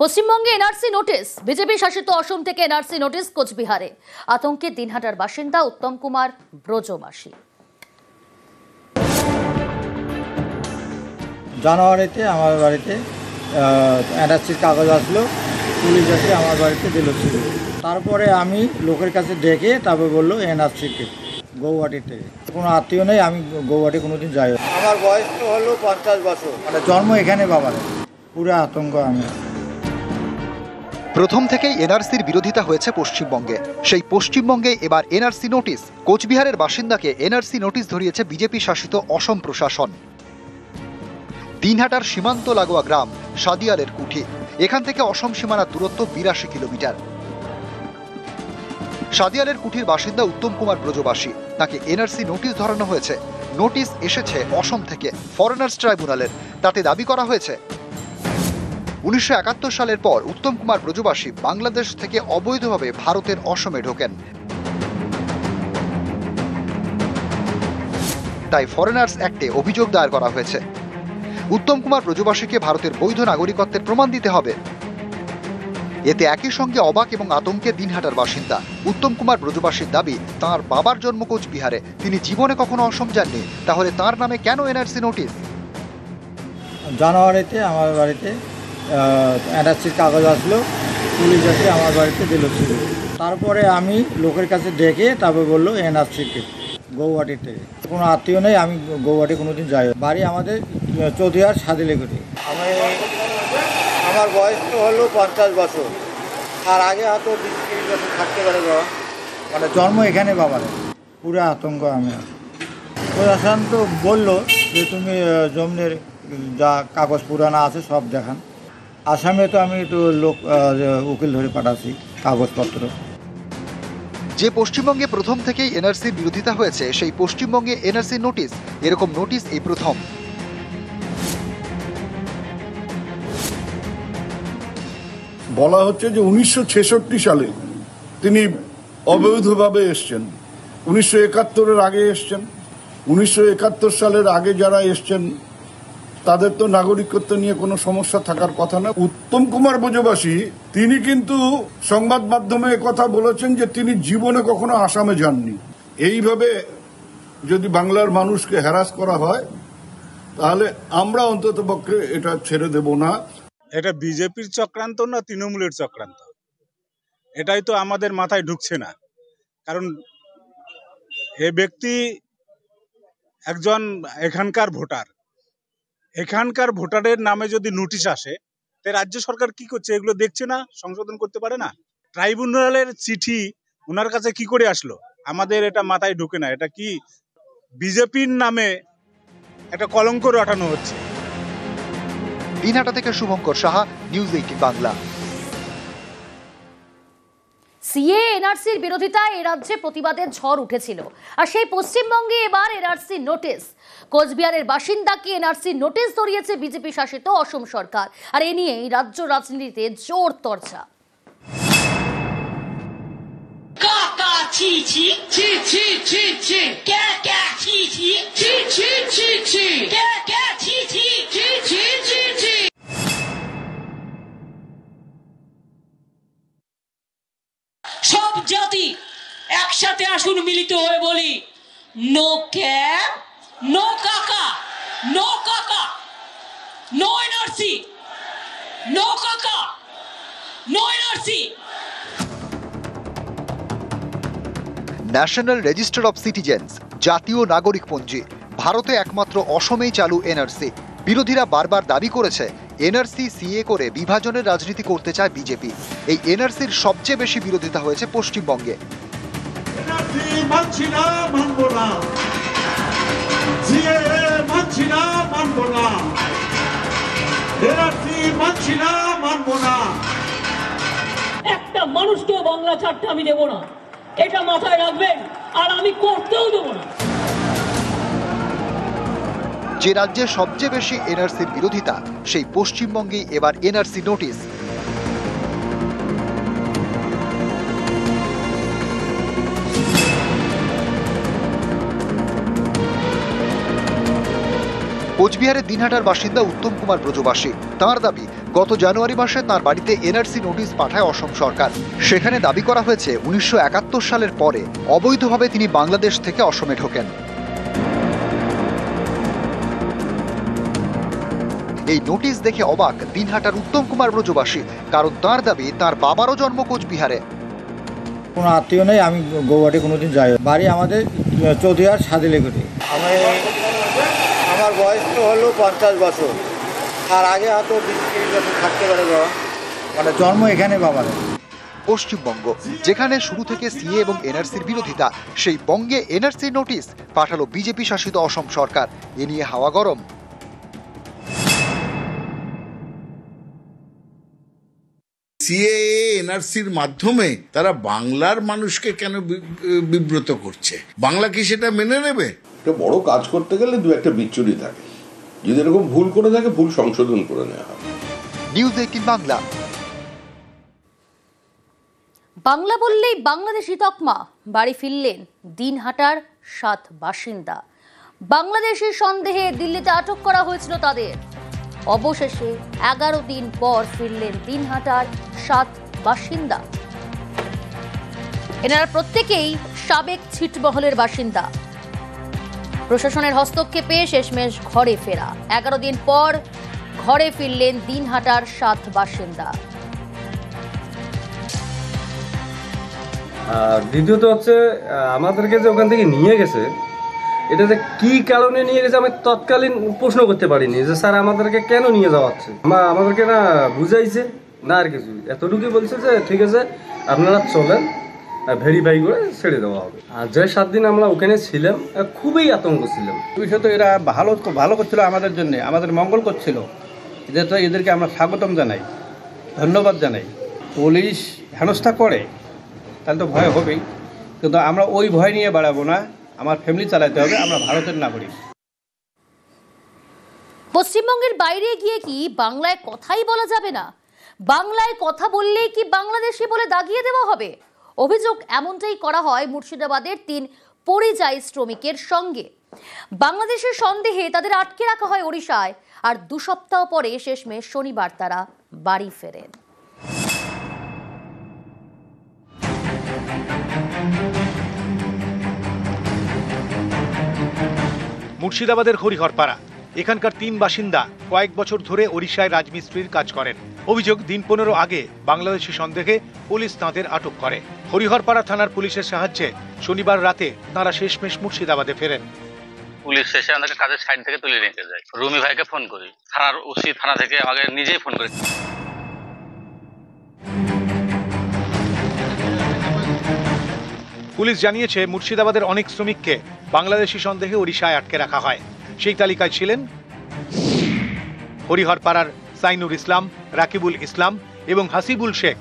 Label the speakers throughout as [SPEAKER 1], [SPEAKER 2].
[SPEAKER 1] পশ্চিমবঙ্গে NRC notice. BJP শাসিত অসম থেকে এনআরসি নোটিশ কোচবিহারে। আতঙ্কে দিনহাটার বাসিন্দা উত্তম কুমার ব্রজবাসী।
[SPEAKER 2] জানুয়ারিতে আমার বাড়িতে এনআরসির কাগজ আসলো, পুলিশ এসে আমার বাড়িতে দিল ছিল। তারপরে আমি লোকের কাছে ডেকে তারপর বললো এনআরসিকে গৌহাটি থেকে। কোনো আত্মীয় নেই, আমি গৌহাটি কোনোদিন যাই। আমার বয়স তো হলো 50 বছর, মানে জন্ম এখানে বাবার। পুরো আতঙ্ক আমি।
[SPEAKER 3] প্রথম থেকেই এনআরসির বিরোধিতা হয়েছে পশ্চিমবঙ্গে। সেই পশ্চিমবঙ্গে এবার এনআরসি নোটিশ। কোচবিহারের বাসিন্দাকে এনআরসি নোটিশ ধরিয়েছে বিজেপি শাসিত অসম প্রশাসন। দিনহাটার সীমান্ত লাগোয়া গ্রাম সাদিয়ালের কুঠি। এখান থেকে অসম সীমানার দূরত্ব 82 কিলোমিটার। সাদিয়ালের কুঠির বাসিন্দা উত্তম কুমার ব্রজবাসী। তাকে এনআরসি নোটিশ ধরানো হয়েছে। নোটিশ এসেছে অসম থেকে ফরেনার্স ট্রাইব্যুনালের। তাতে দাবি করা হয়েছে 1971 সালের পর উত্তম কুমার ব্রজবাসী বাংলাদেশ থেকে অবৈধভাবে ভারতের অসমে ঢোকেন। তাই ফরেনার্স অ্যাক্টে অভিযোগ দায়ের করা হয়েছে। উত্তম কুমার ব্রজবাসীকে ভারতের বৈধ নাগরিকত্বের প্রমাণ দিতে হবে। এতে একই সঙ্গে অবাক এবং আতঙ্কে দিনহাটার বাসিন্দা উত্তম কুমার ব্রজবাসীর দাবি, তাঁর বাবার জন্ম কোচবিহারে, তিনি জীবনে কখনো অসম যাননি, তাহলে তাঁর নামে কেন এনআরসি নোটিশ?
[SPEAKER 2] জানুয়ারিতে আমার বাড়িতে এনআরসির কাগজ আসলো, পুলিশ এসে আমার বাড়িতে দিল ছিল। তারপরে আমি লোকের কাছে ডেকে তারপর বললো এনআরসিকে গৌহাটি থেকে। কোনো আত্মীয় নেই, আমি গৌহাটি কোনোদিন যাই। বাড়ি আমাদের চৌধুরীহাট সাদিলেকুটি। আমার বয়স তো হলো 50 বছর, আর আগে হয়তো 20-30 বছর থাকতে পারে বাবা, মানে জন্ম এখানে বাবার। পুরো আতঙ্ক আমি। প্রশাসন তো বললো যে তুমি জমির যা কাগজ পুরানা আছে সব দেখান। আসামে তো আমি একটু উকিল ধরে পাঠাচ্ছি কাগজপত্র।
[SPEAKER 3] যে পশ্চিমবঙ্গে প্রথম থেকেই এনআরসির বিরোধিতা হয়েছে, সেই পশ্চিমবঙ্গে এনআরসি নোটিশ, এরকম নোটিশ এই প্রথম।
[SPEAKER 4] বলা হচ্ছে যে 1966 সালে তিনি অবৈধভাবে এসছেন। 1971-এর আগে এসছেন। 1971 সালের আগে যারা এসছেন তাদের তো নাগরিকত্ব নিয়ে কোনো সমস্যা থাকার কথা না। উত্তম কুমার ব্রজবাসী তিনি কিন্তু সংবাদ মাধ্যমে কথা বলেছেন যে তিনি জীবনে কখনো আসামে যাননি। এইভাবে যদি বাংলার মানুষকে হ্যারাস করা হয় তাহলে আমরা অন্ততপক্ষে এটা ছেড়ে দেব না।
[SPEAKER 5] এটা বিজেপির চক্রান্ত না তৃণমূলের চক্রান্ত, এটাই তো আমাদের মাথায় ঢুকছে না। কারণ এ ব্যক্তি একজন এখানকার ভোটার। এখানকার ভোটারের নামে যদি নোটিশ আসে, তাই রাজ্য সরকার কি করছে? এগুলো দেখছে না, সংশোধন করতে পারে না? ট্রাইব্যুনালের চিঠি ওনার কাছে কি করে আসলো? আমাদের এটা মাথায় ঢুকে না। এটা কি বিজেপির নামে একটা কলঙ্ক রটানো হচ্ছে?
[SPEAKER 3] দিনহাটা থেকে শুভঙ্কর সাহা, নিউজ 18 বাংলা।
[SPEAKER 1] সিএ এনআরসির বিরোধিতায় এ রাজ্যে প্রতিবাদের ঝড় উঠেছিল, আর সেই পশ্চিমবঙ্গে এবার এনআরসি নোটিশ। কোচবিহারের বাসিন্দাকে এনআরসি নোটিশ ধরিয়েছে বিজেপি শাসিত অসম সরকার, আর এ নিয়েই রাজ্য রাজনীতিতে জোর চর্চা।
[SPEAKER 6] সব জাতি একসাথে আসুন, মিলিত হয়ে বলি নো ক্যাব, নো কাকা, নো কাকা, নো এনআরসি, নো কাকা, no NRC.
[SPEAKER 3] National register of citizens, জাতীয় নাগরিকপঞ্জি, ভারতে একমাত্র অসমেই চালু এনআরসি। বিরোধীরা বারবার দাবি করেছে এনআরসি সিএ করে বিভাজনের রাজনীতি করতে চায় বিজেপি। এই এনআরসির সবচেয়ে বেশি বিরোধিতা হয়েছে পশ্চিমবঙ্গে।
[SPEAKER 6] একটা মানুষকে বাংলা ছাড়তে আমি দেব না, এটা মাথায় রাখবেন, আর আমি করতেও দেব না।
[SPEAKER 3] যে রাজ্যে সবচেয়ে বেশি এনআরসির বিরোধিতা, সেই পশ্চিমবঙ্গেই এবার এনআরসি নোটিশ। কোচবিহারের দিনহাটার বাসিন্দা উত্তম কুমার ব্রজবাসী। তাঁর দাবি, গত জানুয়ারি মাসে তাঁর বাড়িতে এনআরসি নোটিশ পাঠায় অসম সরকার। সেখানে দাবি করা হয়েছে 1971 সালের পরে অবৈধভাবে তিনি বাংলাদেশ থেকে অসমে ঢোকেন। এই নোটিশ দেখে অবাক দিনহাটার উত্তম কুমার ব্রজবাসী, কারণ তাঁর দাবি তাঁর বাবারও জন্ম কোচবিহারে।
[SPEAKER 2] কোনো আত্মীয় নেই, আমি গৌহাটি কোনোদিন যাই। বাড়ি আমাদের চৌধুরীহাট সাদিলেগুড়ি। আমার বয়স তো হলো 50 বছর, আর আগে হয়তো 20-30 বছর থাকতে পারে বাবা, মানে জন্ম এখানে বাবার।
[SPEAKER 3] পশ্চিমবঙ্গ, যেখানে শুরু থেকে সিএ এবং এনআরসির বিরোধিতা, সেই বঙ্গে এনআরসি নোটিশ পাঠালো বিজেপি শাসিত অসম সরকার। এ নিয়ে হাওয়া গরম।
[SPEAKER 7] সিএএ এনআরসির মাধ্যমে তারা বাংলার মানুষকে কেন বিব্রত করছে? বাংলা কি সেটা মেনে নেবে?
[SPEAKER 8] একটা বড় কাজ করতে গেলে দু একটা বিচ্যুতি থাকে, যদি এরকম ভুল করে থাকে ভুল সংশোধন করে নেওয়া হয়।
[SPEAKER 3] নিউজ 18 বাংলা।
[SPEAKER 1] বাংলা বললেই বাংলাদেশি তকমা, বাড়ি ফিরলেন দিনহাটার 7 বাসিন্দা। বাংলাদেশি সন্দেহে দিল্লিতে আটক করা হয়েছিল তাদের। অবশেষে 11 দিন পর ফিরলেন দিনহাটার 7 বাসিন্দা। এনারা প্রত্যেকেই সাবেক ছিটমহলের বাসিন্দা। প্রশাসনের হস্তক্ষেপে শেষমেশ ঘরে ফেরা। 11 দিন পর ঘরে ফিরলেন দিনহাটার 7 বাসিন্দা।
[SPEAKER 9] দ্বিতীয়ত হচ্ছে আমাদেরকে যে ওখান থেকে নিয়ে গেছে, এটা যে কি কারণে নিয়ে গেছে আমি তৎকালীন প্রশ্ন করতে পারিনি যে স্যার আমাদেরকে কেন নিয়ে যাওয়া হচ্ছে। আমাদেরকে না বুঝাইছে না আর কিছু, এতটুকুই বলছে যে ঠিক আছে আপনারা চলেন, ভেরিফাই করে ছেড়ে দেওয়া হবে। আর যে 7 দিন আমরা ওখানে ছিলাম খুবই আতঙ্ক ছিলাম।
[SPEAKER 10] বিষয় তো এরা ভালো করছিল আমাদের জন্য, আমাদের মঙ্গল করছিল। এদেরকে আমরা স্বাগতম জানাই, ধন্যবাদ জানাই। পুলিশ হেনস্থা করে তাহলে তো ভয় হবেই, কিন্তু আমরা ওই ভয় নিয়ে বাড়াবো না। আমার ফ্যামিলি চালাতে হবে, আমরা ভারতের নাগরিক।
[SPEAKER 1] পশ্চিমবঙ্গের বাইরে গিয়ে কি বাংলায় কথাই বলা যাবে না? বাংলায় কথা বললেই কি বাংলাদেশি বলে দাগিয়ে দেওয়া হবে? অভিযোগ এমনটাই করা হয় মুর্শিদাবাদের 3 পরিযায়ী শ্রমিকের সঙ্গে। বাংলাদেশের সন্দেহে তাদের আটকে রাখা হয় ওড়িশায়, আর 2 সপ্তাহ পরে শেষমেশ শনিবার তারা বাড়ি ফেরেন।
[SPEAKER 11] মুর্শিদাবাদের হরিহরপাড়া, এখানকার 3 বাসিন্দা কয়েক বছর ধরে ওড়িশায় রাজমিস্ত্রির কাজ করেন। অভিযোগ, দিন 15 আগে বাংলাদেশি সন্দেহে পুলিশ তাঁদের আটক করে। হরিহরপাড়া থানার পুলিশের সাহায্যে শনিবার রাতে তাঁরা শেষমেশ মুর্শিদাবাদে ফেরেন।
[SPEAKER 12] পুলিশ এসে আমাদেরকে কাজের সাইড থেকে তুলে নিয়ে যায়। রুমি ভাইকে ফোন করি, থানার ওসি থানা থেকে আমাকে নিজেই ফোন করে।
[SPEAKER 11] পুলিশ জানিয়েছে মুর্শিদাবাদের অনেক শ্রমিককে বাংলাদেশি সন্দেহে ওড়িশায় আটকে রাখা হয়। সেই তালিকায় ছিলেন হরিহরপাড়ার সাইনুর ইসলাম, রাকিবুল ইসলাম এবং হাসিবুল শেখ।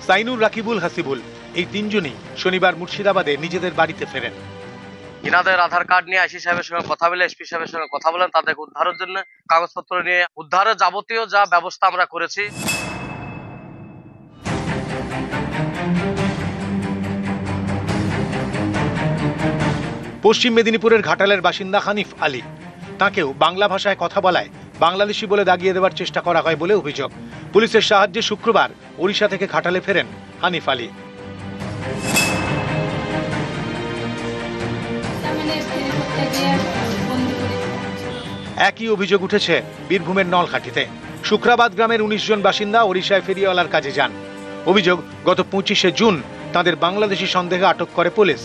[SPEAKER 11] সাইনুর, রাকিবুল, হাসিবুল এই 3 জনই শনিবার মুর্শিদাবাদে নিজেদের বাড়িতে ফেরেন।
[SPEAKER 12] ইনাদের আধার কার্ড নিয়ে আইসি সাহেবের সঙ্গে কথা বলে, এসপি সাহেবের সঙ্গে কথা বলেন, তাদেরকে উদ্ধারের জন্য কাগজপত্র নিয়ে উদ্ধারের যাবতীয় যা ব্যবস্থা আমরা করেছি।
[SPEAKER 11] পশ্চিম মেদিনীপুরের ঘাটালের বাসিন্দা হানিফ আলী, তাকেও বাংলা ভাষায় কথা বলায় বাংলাদেশি বলে দাগিয়ে দেওয়ার চেষ্টা করা হয় বলে অভিযোগ। পুলিশের সাহায্যে শুক্রবার ওড়িশা থেকে ঘাটালে ফেরেন হানিফ আলী। একই অভিযোগ উঠেছে বীরভূমের নলখাটিতে। শুক্রাবাদ গ্রামের 19 জন বাসিন্দা ওড়িশায় ফেরিওয়ালার কাজে যান। অভিযোগ, গত 25শে জুন তাঁদের বাংলাদেশি সন্দেহে আটক করে পুলিশ।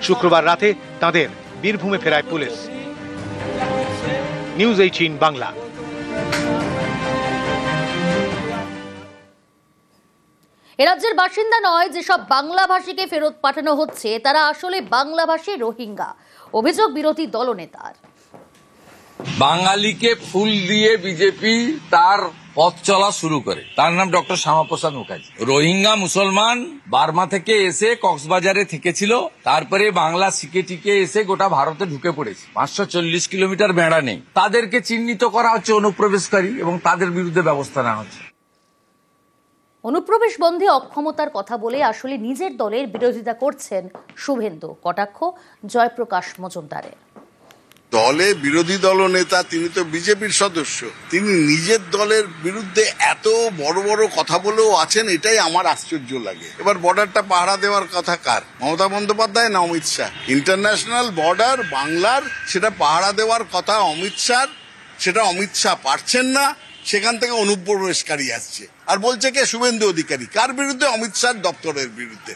[SPEAKER 11] শুক্রবার রাতে তাঁদের বীরভূমে ফেরায় পুলিশ। নিউজ 18 বাংলা।
[SPEAKER 1] এ রাজ্যের বাসিন্দা নয়, যেসব বাংলাভাষীকে ফেরত পাঠানো হচ্ছে তারা আসলে বাংলাভাষী রোহিঙ্গা। অভিযোগ বিরোধী দলনেতার।
[SPEAKER 13] বাঙালিকে ফুল দিয়ে বিজেপি তার পথ চলা শুরু করে। তার নাম ডক্টর শ্যামাপ্রসাদ মুখার্জি। রোহিঙ্গা মুসলমান বার্মা থেকে এসে কক্সবাজারে থেকেছিল, তারপরে বাংলা শিখে টিকে এসে গোটা ভারতে ঢুকে পড়েছে। 540 কিলোমিটার বেড়া নেই। তাদেরকে চিহ্নিত করা হচ্ছে অনুপ্রবেশকারী এবং তাদের বিরুদ্ধে ব্যবস্থা নেওয়া হচ্ছে।
[SPEAKER 1] অনুপ্রবেশ বন্ধে অক্ষমতার কথা বলে আসলে নিজের দলের বিরোধিতা করছেন শুভেন্দু। কটাক্ষ জয়প্রকাশ মজুমদারের।
[SPEAKER 7] দলে বিরোধী দল নেতা, তিনি তো বিজেপির সদস্য, তিনি নিজের দলের বিরুদ্ধে এত বড় বড় কথা বলেও আছেন, এটাই আমার আশ্চর্য লাগে। এবার বর্ডারটা পাহারা দেওয়ার কথা কার? মমতা বন্দ্যোপাধ্যায় না অমিত শাহ? ইন্টারন্যাশনাল বর্ডার বাংলার, সেটা পাহারা দেওয়ার কথা অমিত শাহ, সেটা অমিত শাহ পারছেন না, সেখান থেকে অনুপ্রবেশকারী আসছে আর বলছে কে? শুভেন্দু অধিকারী। কার বিরুদ্ধে? অমিত শাহ দপ্তরের বিরুদ্ধে।